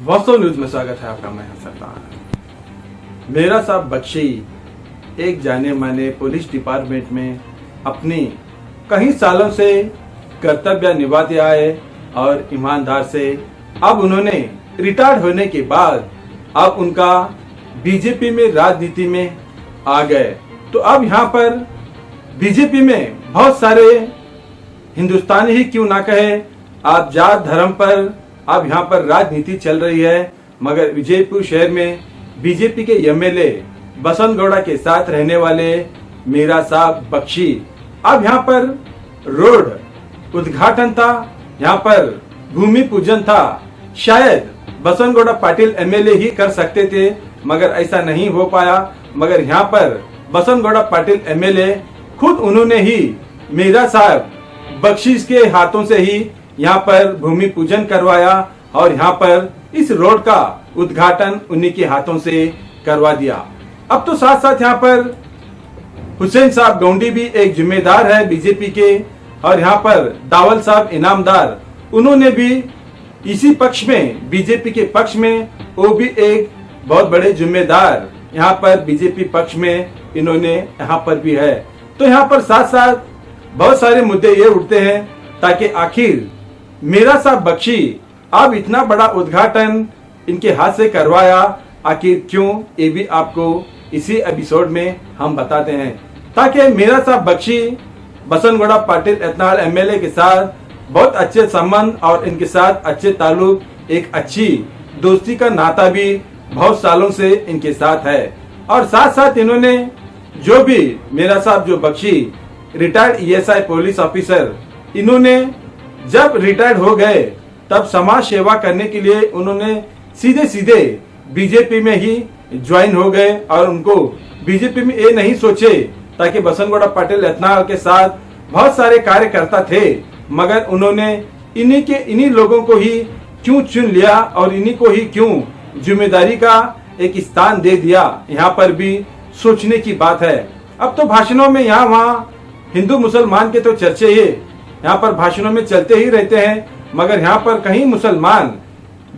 वास्तव न्यूज में स्वागत है आपका। मैं सरदार। मेरा साहब बख्शी एक जाने माने पुलिस डिपार्टमेंट में अपनी कई सालों से कर्तव्य निभाते आए और ईमानदार से अब उन्होंने रिटायर्ड होने के बाद अब उनका बीजेपी में राजनीति में आ गए। तो अब यहाँ पर बीजेपी में बहुत सारे हिंदुस्तानी ही क्यों ना कहे, आप जात धर्म पर अब यहाँ पर राजनीति चल रही है। मगर विजयपुर शहर में बीजेपी के एमएलए बसंत गौड़ा के साथ रहने वाले मेरा साहब बख्शी अब यहाँ पर रोड उद्घाटन था, यहाँ पर भूमि पूजन था। शायद बसंत गौड़ा पाटिल एमएलए ही कर सकते थे मगर ऐसा नहीं हो पाया। मगर यहाँ पर बसंत गौड़ा पाटिल एमएलए खुद उन्होंने ही मेरा साहब बख्शी के हाथों से ही यहाँ पर भूमि पूजन करवाया और यहाँ पर इस रोड का उद्घाटन उन्हीं के हाथों से करवा दिया। अब तो साथ साथ यहाँ पर हुसैन साहब गौंडी भी एक जिम्मेदार है बीजेपी के, और यहाँ पर दावल साहब इनामदार उन्होंने भी इसी पक्ष में बीजेपी के पक्ष में वो भी एक बहुत बड़े जिम्मेदार यहाँ पर बीजेपी पक्ष में इन्होंने यहाँ पर भी है। तो यहाँ पर साथ साथ बहुत सारे मुद्दे ये उठते हैं ताकि आखिर मेरा साहब बख्शी अब इतना बड़ा उद्घाटन इनके हाथ से करवाया, आखिर क्यों, ये भी आपको इसी एपिसोड में हम बताते हैं। ताकि मेरा साहब बख्शी बसंत गौड़ा पाटिल एतनाल एमएलए के साथ बहुत अच्छे संबंध और इनके साथ अच्छे ताल्लुक, एक अच्छी दोस्ती का नाता भी बहुत सालों से इनके साथ है। और साथ साथ इन्होंने जो भी मेरा साहब जो Bakshi retired ESI police officer, इन्होंने जब रिटायर्ड हो गए तब समाज सेवा करने के लिए उन्होंने सीधे सीधे बीजेपी में ही ज्वाइन हो गए और उनको बीजेपी में ये नहीं सोचे ताकि बसंत गौड़ा पाटिल एतनाल के साथ बहुत सारे कार्यकर्ता थे, मगर उन्होंने इन्हीं लोगों को ही क्यों चुन लिया और इन्हीं को ही क्यों जिम्मेदारी का एक स्थान दे दिया। यहाँ पर भी सोचने की बात है। अब तो भाषणों में यहाँ वहाँ हिंदू मुसलमान के तो चर्चे ही यहाँ पर भाषणों में चलते ही रहते हैं, मगर यहाँ पर कहीं मुसलमान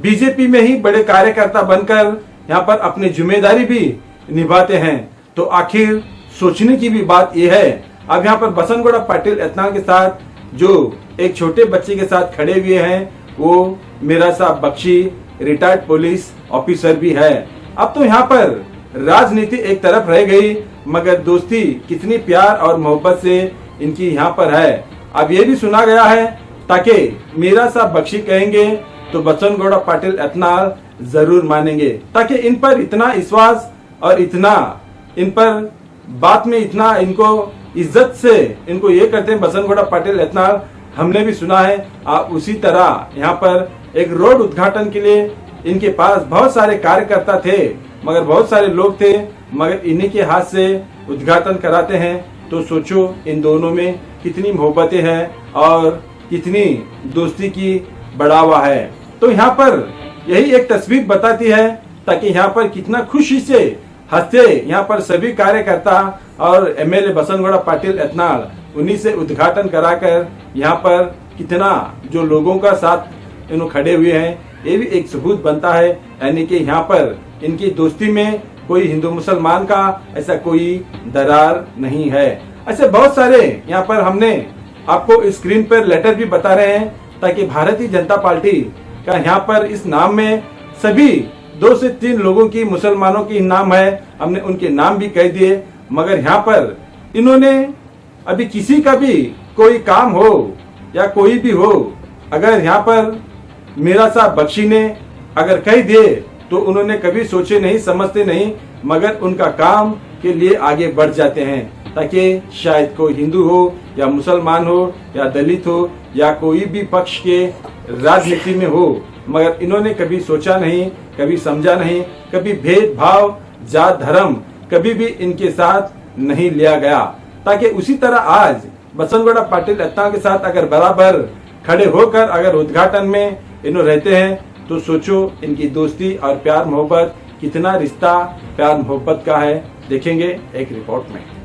बीजेपी में ही बड़े कार्यकर्ता बनकर यहाँ पर अपनी जिम्मेदारी भी निभाते हैं। तो आखिर सोचने की भी बात यह है। अब यहाँ पर बसंत गौड़ा पाटिल एतनाल के साथ जो एक छोटे बच्चे के साथ खड़े हुए हैं वो मेरा साहब बख्शी रिटायर्ड पुलिस ऑफिसर भी है। अब तो यहाँ पर राजनीति एक तरफ रह गई, मगर दोस्ती कितनी प्यार और मोहब्बत से इनकी यहाँ पर है। अब ये भी सुना गया है ताकि मेरा साहब बख्शी कहेंगे तो बसंत गौड़ा पाटिल एतनाल जरूर मानेंगे, ताकि इन पर इतना विश्वास और इतना इन पर बात में इतना इनको इज्जत से इनको ये करते हैं बसंत गौड़ा पाटिल एतनाल। हमने भी सुना है आप उसी तरह यहाँ पर एक रोड उद्घाटन के लिए इनके पास बहुत सारे कार्यकर्ता थे, मगर बहुत सारे लोग थे, मगर इन्हीं के हाथ से उद्घाटन कराते हैं। तो सोचो इन दोनों में कितनी मोहब्बतें हैं और कितनी दोस्ती की बढ़ावा है। तो यहाँ पर यही एक तस्वीर बताती है ताकि यहाँ पर कितना खुशी से हंसते यहाँ पर सभी कार्यकर्ता और एमएलए बसंत गौड़ा पाटिल एतनाल उन्हीं से उद्घाटन कराकर यहाँ पर कितना जो लोगों का साथ इन्होंने खड़े हुए हैं, ये भी एक सबूत बनता है। यानी कि यहाँ पर इनकी दोस्ती में कोई हिंदू मुसलमान का ऐसा कोई दरार नहीं है। ऐसे बहुत सारे यहाँ पर हमने आपको स्क्रीन पर लेटर भी बता रहे हैं ताकि भारतीय जनता पार्टी का यहाँ पर इस नाम में सभी 2 से 3 लोगों की मुसलमानों की नाम है, हमने उनके नाम भी कह दिए। मगर यहाँ पर इन्होंने अभी किसी का भी कोई काम हो या कोई भी हो, अगर यहाँ पर मेरा साहब बख्शी ने अगर कह दिए तो उन्होंने कभी सोचे नहीं समझते नहीं, मगर उनका काम के लिए आगे बढ़ जाते हैं ताकि शायद कोई हिंदू हो या मुसलमान हो या दलित हो या कोई भी पक्ष के राजनीति में हो, मगर इन्होंने कभी सोचा नहीं, कभी समझा नहीं, कभी भेदभाव जात धर्म कभी भी इनके साथ नहीं लिया गया। ताकि उसी तरह आज बसंत गौड़ा पाटिल एतनाल के साथ अगर बराबर खड़े होकर अगर उद्घाटन में इन्हों रहते हैं तो सोचो इनकी दोस्ती और प्यार मोहब्बत कितना रिश्ता प्यार मोहब्बत का है। देखेंगे एक रिपोर्ट में।